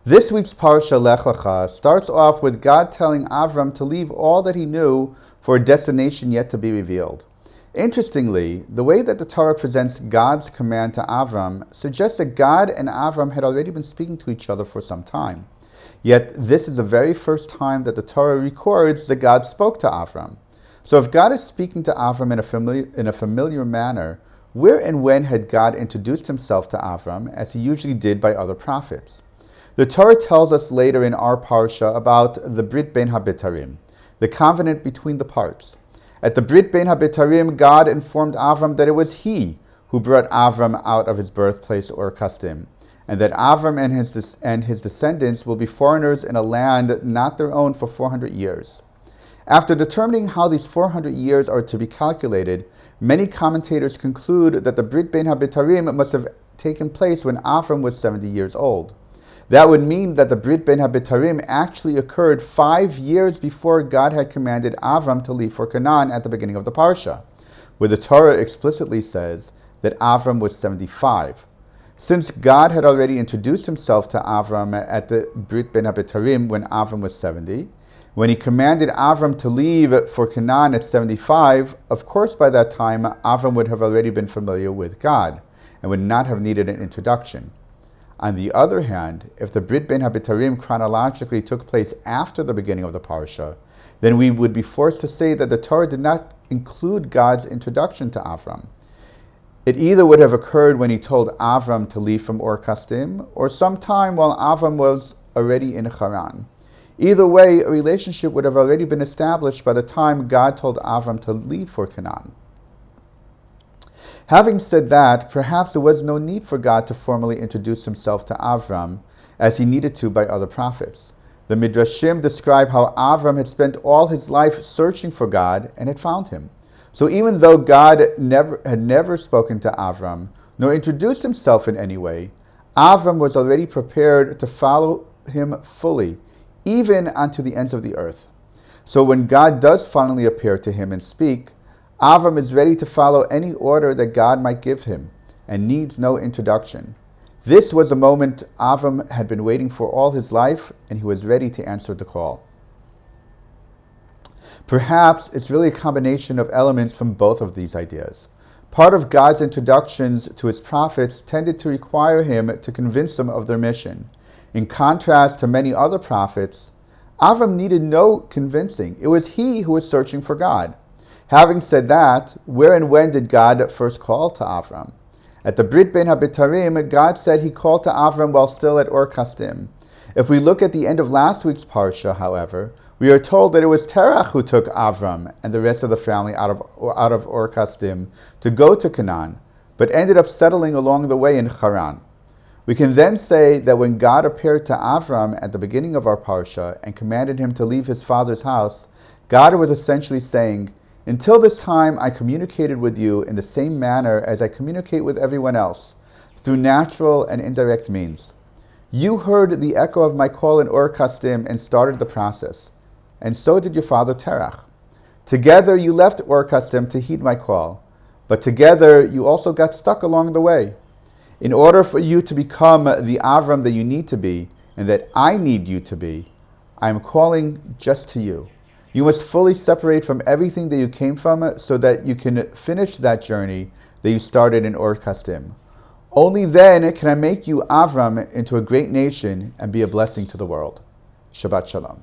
This week's Parsha Lecha starts off with God telling Avram to leave all that he knew for a destination yet to be revealed. Interestingly, the way that the Torah presents God's command to Avram suggests that God and Avram had already been speaking to each other for some time. Yet this is the very first time that the Torah records that God spoke to Avram. So if God is speaking to Avram in a familiar manner, where and when had God introduced himself to Avram, as he usually did by other prophets? The Torah tells us later in our Parsha about the Brit Ben HaBetarim, the covenant between the parts. At the Brit Ben HaBetarim, God informed Avram that it was he who brought Avram out of his birthplace Ur Kasdim, and that Avram and his descendants will be foreigners in a land not their own for 400 years. After determining how these 400 years are to be calculated, many commentators conclude that the Brit Ben HaBetarim must have taken place when Avram was 70 years old. That would mean that the Brit Ben HaBetarim actually occurred 5 years before God had commanded Avram to leave for Canaan at the beginning of the Parsha, where the Torah explicitly says that Avram was 75. Since God had already introduced himself to Avram at the Brit Ben HaBetarim when Avram was 70, when he commanded Avram to leave for Canaan at 75, of course by that time Avram would have already been familiar with God and would not have needed an introduction. On the other hand, if the Brit Ben HaBetarim chronologically took place after the beginning of the Parsha, then we would be forced to say that the Torah did not include God's introduction to Avram. It either would have occurred when he told Avram to leave from Ur Kasdim, or sometime while Avram was already in Haran. Either way, a relationship would have already been established by the time God told Avram to leave for Canaan. Having said that, perhaps there was no need for God to formally introduce himself to Avram, as he needed to by other prophets. The Midrashim describe how Avram had spent all his life searching for God and had found him. So even though God had never spoken to Avram, nor introduced himself in any way, Avram was already prepared to follow him fully, even unto the ends of the earth. So when God does finally appear to him and speak, Avram is ready to follow any order that God might give him, and needs no introduction. This was the moment Avram had been waiting for all his life, and he was ready to answer the call. Perhaps it's really a combination of elements from both of these ideas. Part of God's introductions to his prophets tended to require him to convince them of their mission. In contrast to many other prophets, Avram needed no convincing. It was he who was searching for God. Having said that, where and when did God first call to Avram? At the Brit Ben HaBetarim, God said he called to Avram while still at Ur Kasdim. If we look at the end of last week's Parsha, however, we are told that it was Terach who took Avram and the rest of the family out of Ur Kasdim to go to Canaan, but ended up settling along the way in Haran. We can then say that when God appeared to Avram at the beginning of our Parsha and commanded him to leave his father's house, God was essentially saying, "Until this time I communicated with you in the same manner as I communicate with everyone else, through natural and indirect means. You heard the echo of my call in Ur Kasdim and started the process, and so did your father Terach. Together you left Ur Kasdim to heed my call, but together you also got stuck along the way. In order for you to become the Avram that you need to be, and that I need you to be, I am calling just to you. You must fully separate from everything that you came from so that you can finish that journey that you started in Ur Kasdim. Only then can I make you Avram into a great nation and be a blessing to the world." Shabbat Shalom.